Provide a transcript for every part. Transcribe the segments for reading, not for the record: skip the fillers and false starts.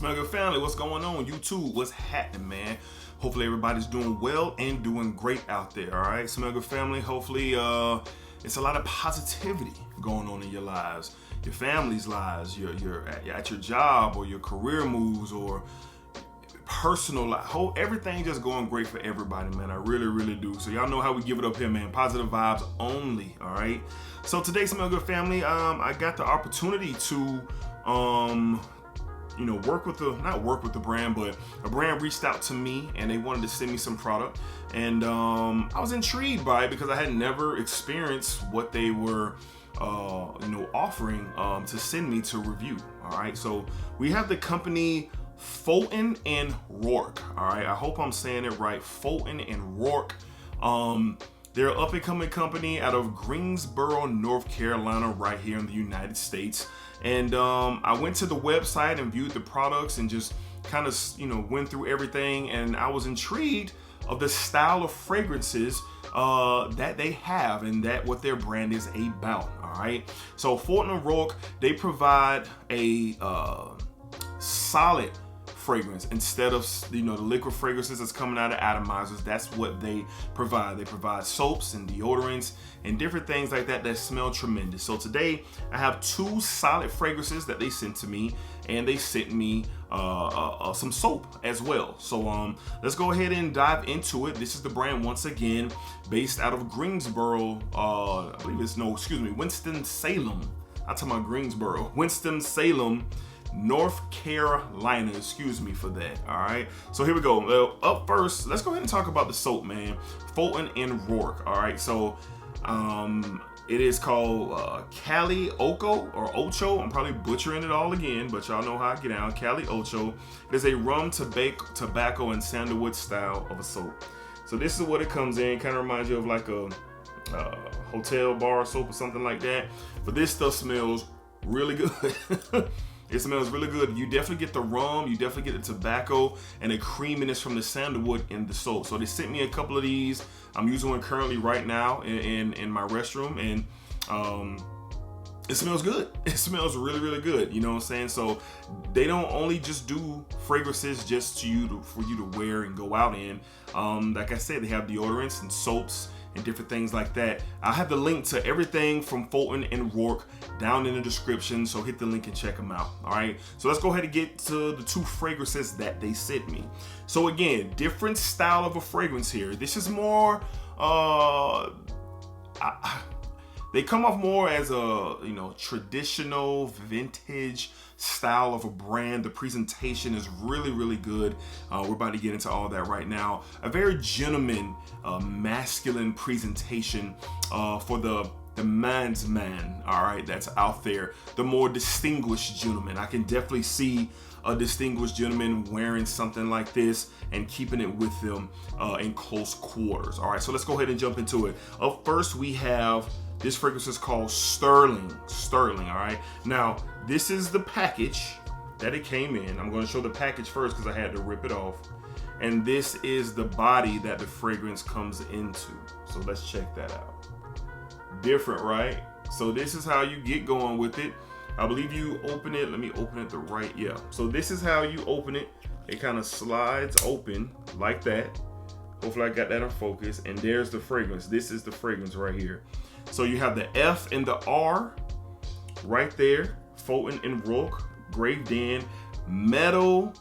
Smell Good family, what's going on? YouTube, what's happening, man? Hopefully everybody's doing well and doing great out there, all right? Smell Good family, hopefully it's a lot of positivity going on in your lives, your family's lives, your at your job or your career moves or personal life. Everything just going great for everybody, man. I really do. So y'all know how we give it up here, man. Positive vibes only, all right? So today, Smell Good family, I got the opportunity to work with the brand, but a brand reached out to me and they wanted to send me some product, and I was intrigued by it because I had never experienced what they were offering to send me to review. All right, so we have the company Fulton and Roark. All right, I hope I'm saying it right. Fulton and Roark. They're an up-and-coming company out of Greensboro, North Carolina, right here in the United States. And I went to the website and viewed the products and just kind of, went through everything. And I was intrigued of the style of fragrances that they have and that what their brand is about. All right. So Fulton and Roark, they provide a solid fragrance instead of the liquid fragrances that's coming out of atomizers. That's what they provide. They provide soaps and deodorants and different things like that smell tremendous. So today I have two solid fragrances that they sent to me, and they sent me some soap as well. So let's go ahead and dive into it. This is the brand, once again, based out of Greensboro. Winston-Salem. I'm talking about Greensboro. Winston-Salem, North Carolina, excuse me for that. All right, so here we go. Up first, let's go ahead and talk about the soap, man. Fulton and Roark. All right, so it is called Cali Oco or Ocho. I'm probably butchering it all again, but y'all know how I get down. Cali Ocho. It is a rum, tobacco, and sandalwood style of a soap. So this is what it comes in. Kind of reminds you of like a hotel bar soap or something like that. But this stuff smells really good. It smells really good. You definitely get the rum, you definitely get the tobacco, and the creaminess from the sandalwood in the soap. So they sent me a couple of these. I'm using one currently right now in my restroom, and it smells good. It smells really good. You know what I'm saying? So they don't only just do fragrances just for you to wear and go out in. Like I said, they have deodorants and soaps and different things like that. I'll have the link to everything from Fulton and Roark down in the description, so hit the link and check them out. All right, so let's go ahead and get to the two fragrances that they sent me. So again, different style of a fragrance here. This is more they come off more as a traditional vintage style of a brand. The presentation is really good. We're about to get into all that right now. A very gentleman, masculine presentation for the man's man, all right, that's out there. The more distinguished gentleman. I can definitely see a distinguished gentleman wearing something like this and keeping it with them in close quarters. All right, so let's go ahead and jump into it. Up first, we have this fragrance is called Sterling. All right. Now, this is the package that it came in. I'm going to show the package first because I had to rip it off. And this is the body that the fragrance comes into. So let's check that out. Different, right? So this is how you get going with it. I believe you open it. Let me open it yeah. So this is how you open it. It kind of slides open like that. Hopefully I got that in focus. And there's the fragrance. This is the fragrance right here. So you have the F and the R right there. Fulton and Roark, graved in, metal,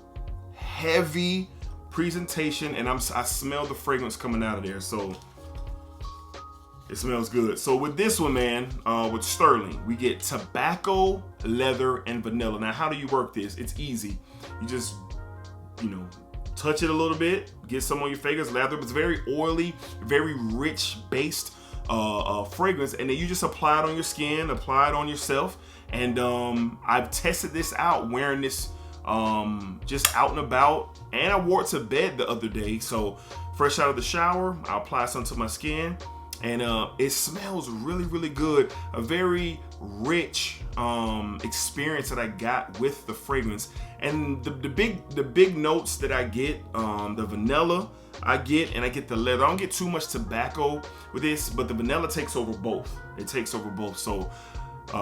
heavy presentation, and I smell the fragrance coming out of there. So it smells good. So with this one, man, with Sterling, we get tobacco, leather, and vanilla. Now, how do you work this? It's easy. You just, touch it a little bit, get some on your fingers. Leather, it's very oily, very rich based fragrance, and then you just apply it on your skin, apply it on yourself. And I've tested this out wearing this just out and about, and I wore it to bed the other day. So fresh out of the shower, I apply some to my skin, and it smells really good. A very rich experience that I got with the fragrance. And the big notes that I get, the vanilla I get, and I get the leather. I don't get too much tobacco with this, but the vanilla takes over both. It takes over both. So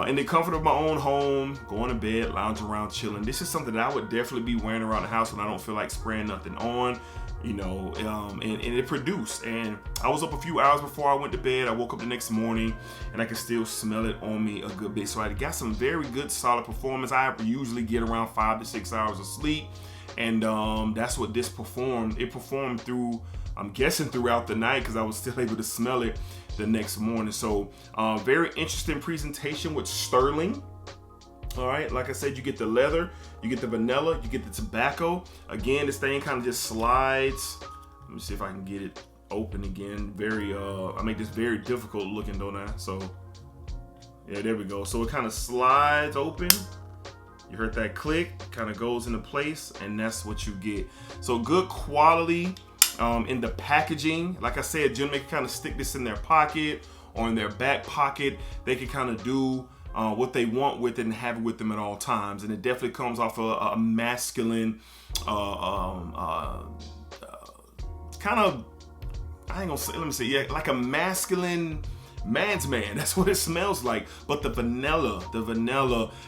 In the comfort of my own home, going to bed, lounging around, chilling. This is something that I would definitely be wearing around the house when I don't feel like spraying nothing on, you know, and it produced. And I was up a few hours before I went to bed. I woke up the next morning and I could still smell it on me a good bit. So I got some very good, solid performance. I usually get around 5 to 6 hours of sleep. And that's what this performed. It performed through, I'm guessing throughout the night, because I was still able to smell it the next morning. So very interesting presentation with sterling. All right, like I said, you get the leather, you get the vanilla, you get the tobacco. Again, this thing kind of just slides. Let me see if I can get it open again. Very I make this very difficult looking, don't I? So yeah, there we go. So it kind of slides open. You heard that click, kind of goes into place, and that's what you get. So good quality in the packaging. Like I said, gentlemen can kind of stick this in their pocket or in their back pocket. They can kind of do what they want with it and have it with them at all times. And it definitely comes off a masculine, kind of, I ain't gonna say, let me say, yeah, like a masculine man's man. That's what it smells like. But the vanilla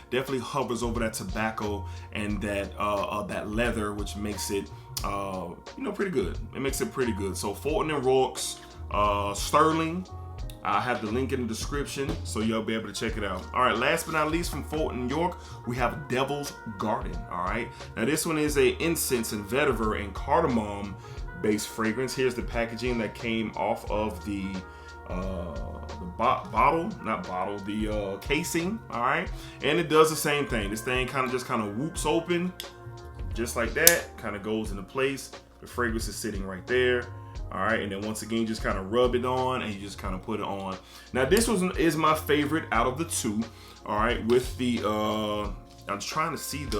definitely hovers over that tobacco and that leather, which makes it pretty good. It makes it pretty good. So Fulton and Roark's sterling. I have the link in the description, so you'll be able to check it out. All right, last but not least, from Fulton, New York, we have Devil's Garden. All right, now this one is a incense and vetiver and cardamom based fragrance. Here's the packaging that came off of the casing. All right, and it does the same thing. This thing kind of whoops open just like that, kind of goes into place. The fragrance is sitting right there. All right, and then once again, just kind of rub it on and you just kind of put it on. Now this one is my favorite out of the two. All right, with the I'm just trying to see it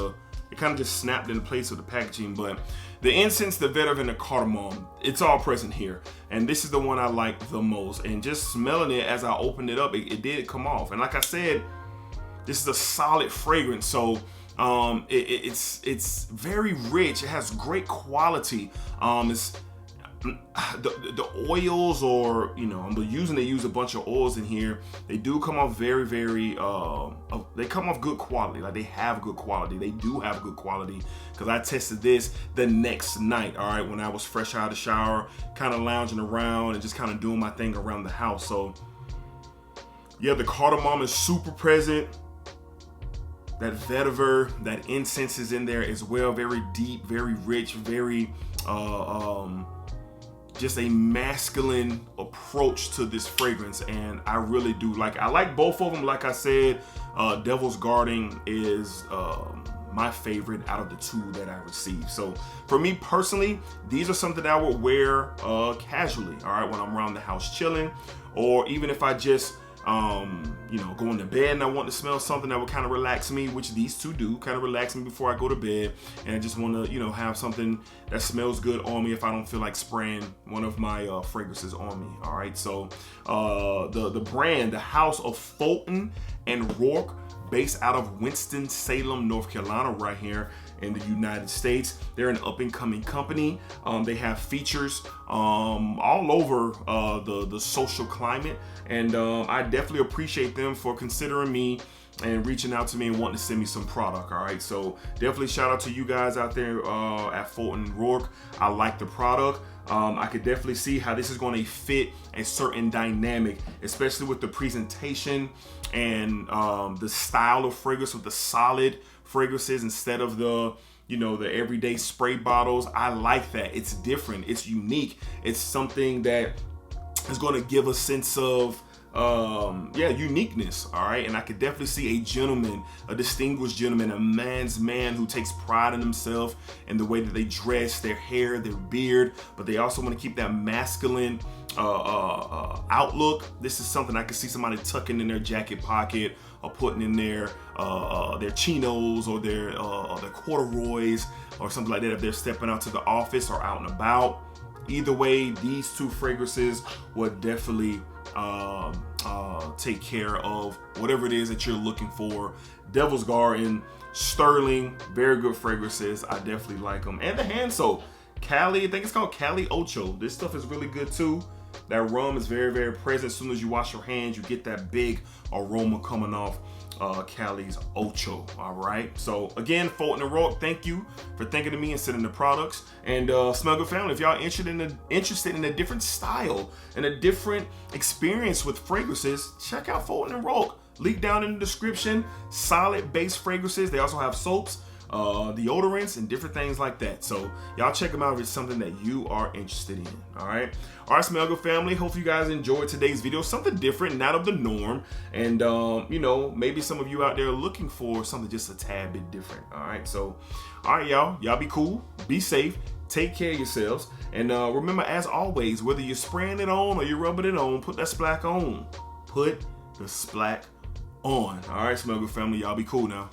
kind of just snapped into place with the packaging, but the incense, the vetiver, and the cardamom, it's all present here. And this is the one I like the most. And just smelling it as I opened it up, it did come off. And like I said, this is a solid fragrance. So it's very rich. It has great quality. It's the oils, or they use a bunch of oils in here. They do come off very they come off good quality. Like, they have good quality. They do have good quality, because I tested this the next night, all right, when I was fresh out of the shower, kind of lounging around and just kind of doing my thing around the house. So yeah, the cardamom is super present. That vetiver, that incense is in there as well. Very deep, very rich, very just a masculine approach to this fragrance, and I really do I like both of them. Like I said, Devil's Garden is my favorite out of the two that I received. So for me personally, these are something that I would wear casually, all right, when I'm around the house chilling, or even if I just going to bed and I want to smell something that would kind of relax me, which these two do, kind of relax me before I go to bed, and I just want to have something that smells good on me if I don't feel like spraying one of my fragrances on me. All right, so the brand, the house of Fulton and Roark, based out of Winston-Salem, North Carolina, right here in the United States. They're an up-and-coming company. They have features all over the social climate, and I definitely appreciate them for considering me and reaching out to me and wanting to send me some product. All right, so definitely shout out to you guys out there at Fulton Roark. I like the product. I could definitely see how this is going to fit a certain dynamic, especially with the presentation and the style of fragrance, with the solid fragrances instead of the the everyday spray bottles. I like that. It's different. It's unique. It's something that is going to give a sense of uniqueness. All right, and I could definitely see a gentleman, a distinguished gentleman, a man's man who takes pride in himself and the way that they dress, their hair, their beard, but they also want to keep that masculine outlook. This is something I could see somebody tucking in their jacket pocket, or putting in their chinos, or their corduroys, or something like that if they're stepping out to the office or out and about. Either way, these two fragrances would definitely take care of whatever it is that you're looking for. Devil's Garden, sterling, very good fragrances. I definitely like them. And the hand soap, Cali, I think it's called Cali Ocho. This stuff is really good too. That rum is very, very present. As soon as you wash your hands, you get that big aroma coming off Cali's Ocho. All right. So again, Fulton and Roark, thank you for thinking of me and sending the products. And Smell Good family, if y'all interested in a different style and a different experience with fragrances, check out Fulton and Roark. Link down in the description. Solid base fragrances. They also have soaps, deodorants, and different things like that. So y'all check them out if it's something that you are interested in. All right, Smell Good family, hope you guys enjoyed today's video. Something different, not of the norm, and you know, maybe some of you out there are looking for something just a tad bit different. All right, so all right, y'all be cool, be safe, take care of yourselves, and remember, as always, whether you're spraying it on or you're rubbing it on, put that splack on. Put the splack on. All right, Smell Good family, y'all be cool now.